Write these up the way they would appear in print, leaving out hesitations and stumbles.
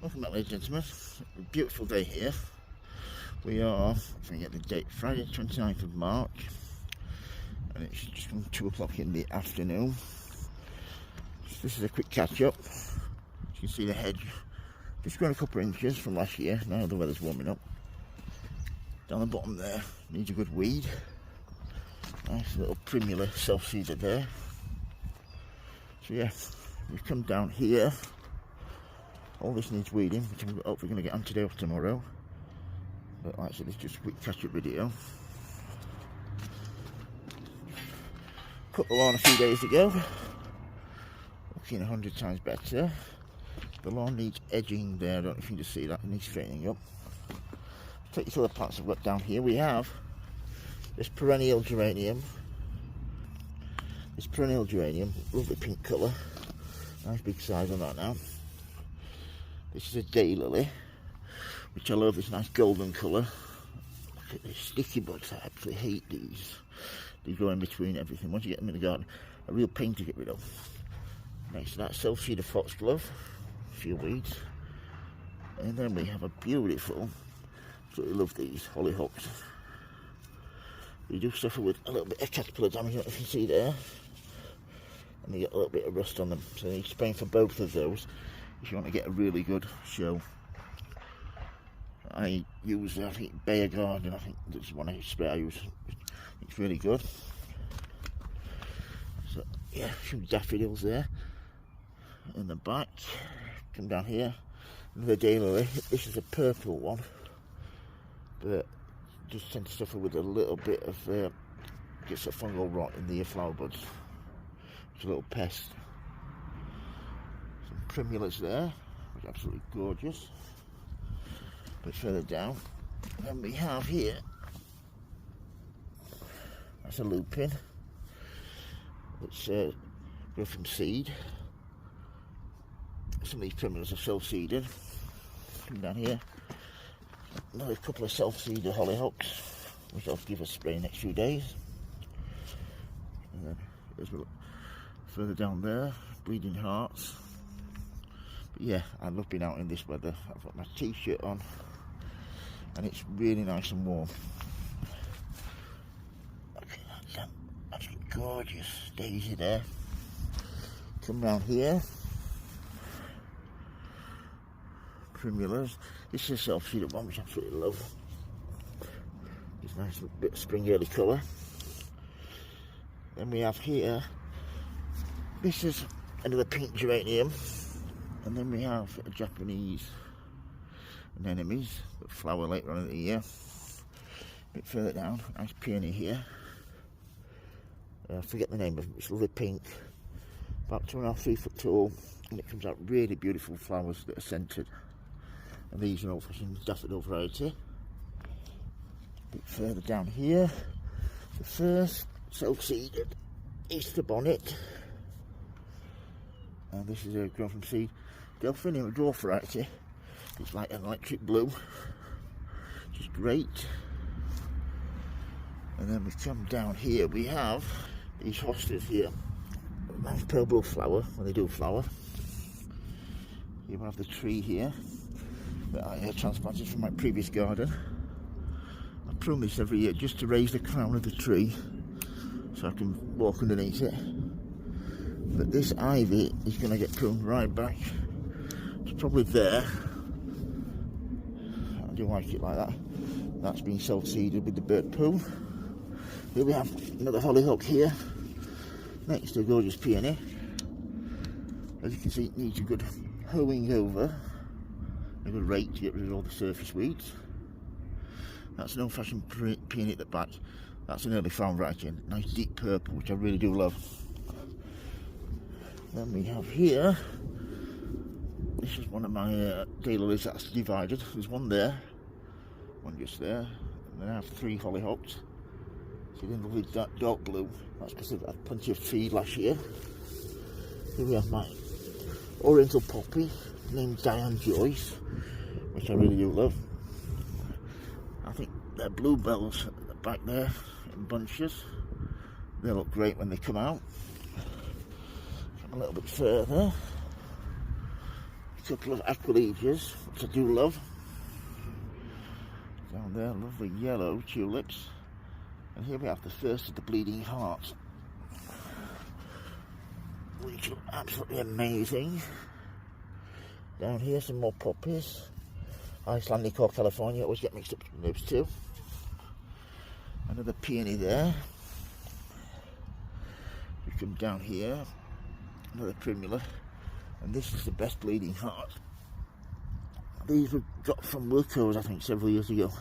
Welcome back, ladies and gentlemen. A beautiful day here. We are, if I can get the date, Friday 29th of March, and it's just 2 o'clock in the afternoon. So this is a quick catch up. As you can see, the hedge just grown a couple of inches from last year. Now the weather's warming up. Down the bottom there needs a good weed. Nice little primula self-seeded there. So yeah, we've come down here. All this needs weeding, which I'm hopefully going to get on today or tomorrow. But like I said, it's just a quick catch-up video. Cut the lawn a few days ago. Looking 100 times better. The lawn needs edging there. I don't know if you can just see that. It needs straightening up. Take you to the plants I've got down here. We have this perennial geranium. Lovely pink colour. Nice big size on that now. This is a daylily, which I love, this nice golden colour. Look at these sticky buds, I absolutely hate these. They grow in between everything. Once you get them in the garden, a real pain to get rid of. Next to that, self-seeded foxglove, a few weeds. And then we have a beautiful, absolutely love these, hollyhocks. They do suffer with a little bit of caterpillar damage, if you can see there. And they get a little bit of rust on them, so you need spraying for both of those if you want to get a really good show. I use, I think, Bayer Garden, I think that's one I spray I use. It's really good. So yeah, a few daffodils there. In the back, come down here, another daylily. This is a purple one, but just tend to suffer with a little bit of gets a fungal rot in the flower buds. It's a little pest. Some primulas there, which are absolutely gorgeous. A bit further down, then we have here, that's a lupin. It's grown from seed. Some of these primulas are self-seeded. Come down here, another couple of self-seeded hollyhocks, which I'll give a spray in the next few days. And then there's further down there, bleeding hearts. But yeah, I love being out in this weather. I've got my t-shirt on and it's really nice and warm. Okay, that's absolutely gorgeous daisy there. Come round here, primulas. This is a self-seeded one, which I absolutely love. It's a nice bit of spring early colour. Then we have here, this is another pink geranium, and then we have a Japanese anemones that flower later on in the year. A bit further down, nice peony here. I forget the name of it, it's lovely pink, about 2.5 to 3 foot tall, and it comes out really beautiful flowers that are scented. And these are old-fashioned daffodil variety. A bit further down here, the first self-seeded Easter bonnet. And this is a grown from seed Delphinium, a dwarf variety. It's like an electric blue, which is great. And then we come down here, we have these hostas here. Nice pale blue flower when they do flower. You have the tree here that I transplanted from my previous garden. I prune this every year just to raise the crown of the tree so I can walk underneath it. But this ivy is going to get pruned right back. It's probably there. I do like it like that. That's been self-seeded with the bird poo. Here we have another hollyhock here, next to a gorgeous peony. As you can see, it needs a good hoeing over, a good rake to get rid of all the surface weeds. That's an old-fashioned peony at the back. That's an early farm variety, nice deep purple, which I really do love. Then we have here, this is one of my daylilies that's divided. There's one there, one just there, and then I have 3 hollyhocks. See the lovely dark blue, that's because I've had plenty of feed last year. Here we have my oriental poppy, named Diane Joyce, which I really do love. I think they're bluebells at the back there in bunches. They look great when they come out. Come a little bit further. couple of aquilegias, which I do love. Down there, lovely yellow tulips. And here we have the first of the bleeding heart, which look absolutely amazing. Down here, some more poppies. Icelandic or California, always get mixed up with those two. Another peony there. We come down here, another primula, and this is the best bleeding heart. These were got from Wilco's, I think, several years ago.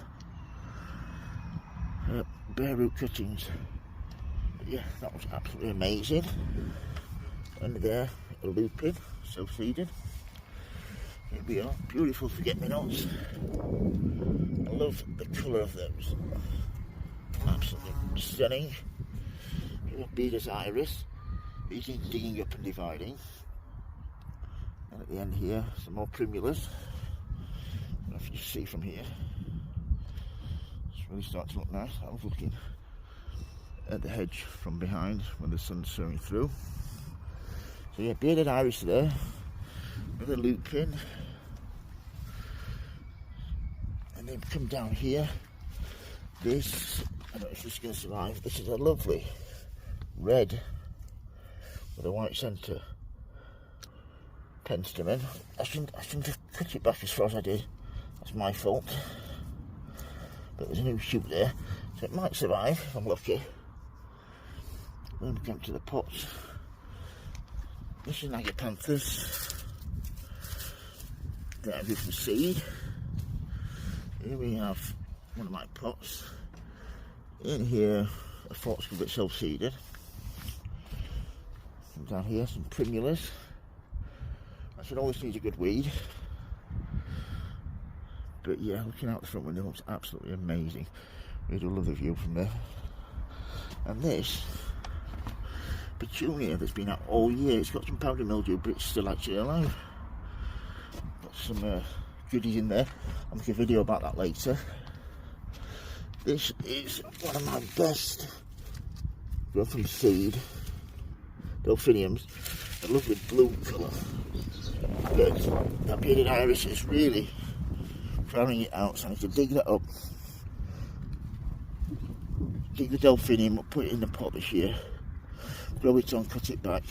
Bare root cuttings. But yeah, that was absolutely amazing. Under there, a lupin, self-seeded. Here we are, beautiful forget-me-nots. I love the colour of those. Absolutely stunning. Here are Beda's iris. These need digging up and dividing. And at the end here, some more primulas. I don't know if you see from here. It's really starting to look nice. I was looking at the hedge from behind when the sun's showing through. So yeah, bearded iris there. Another lupin. And then come down here. This, I don't know if this is going to survive. This is a lovely red with a white centre penstemon. I shouldn't have cut it back as far as I did. That's my fault. But there's a new shoot there, so it might survive if I'm lucky. Then we come to the pots. This is Agapanthus. There we can seed. Here we have one of my pots. In here, a foxglove that's self-seeded. And down here, some primulas. I should always need a good weed. But yeah, looking out the front window looks absolutely amazing. Really do love the view from there. And this petunia that's been out all year, it's got some powdery mildew, but it's still actually alive. Got some goodies in there. I'll make a video about that later. This is one of my best grown from seed delphiniums. A lovely blue colour. But that bearded iris is really crowding it out, so I need to dig that up. Dig the delphinium up, put it in the pot this year. Grow it on, cut it back,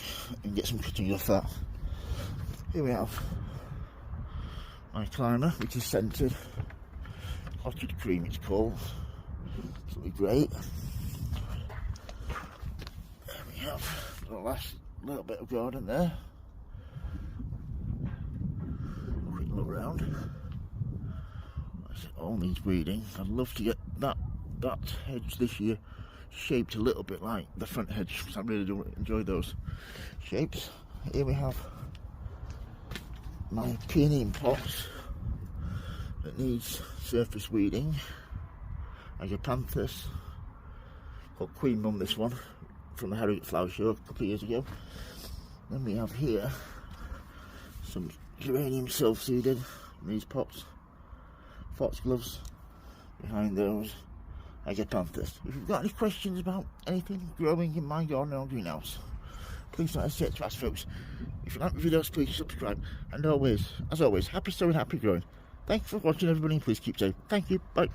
and get some cuttings off that. Here we have my climber, which is scented. Cottage cream it's called. Absolutely great. There we have the last little bit of garden there. Quick look round. It all needs weeding. I'd love to get that hedge this year shaped a little bit like the front hedge, because I really do enjoy those shapes. Here we have my peony pots that needs surface weeding. Agapanthus, called Queen Mum, this one, from the Harriet Flower Show a couple of years ago. Then we have here some geranium self-seeded in these pots. Foxgloves behind those. Agapanthus. If you've got any questions about anything growing in my garden or greenhouse, please don't hesitate to ask, folks. If you like my videos, please subscribe. And always, as always, happy sowing, happy growing. Thanks for watching, everybody. Please keep safe. Thank you. Bye.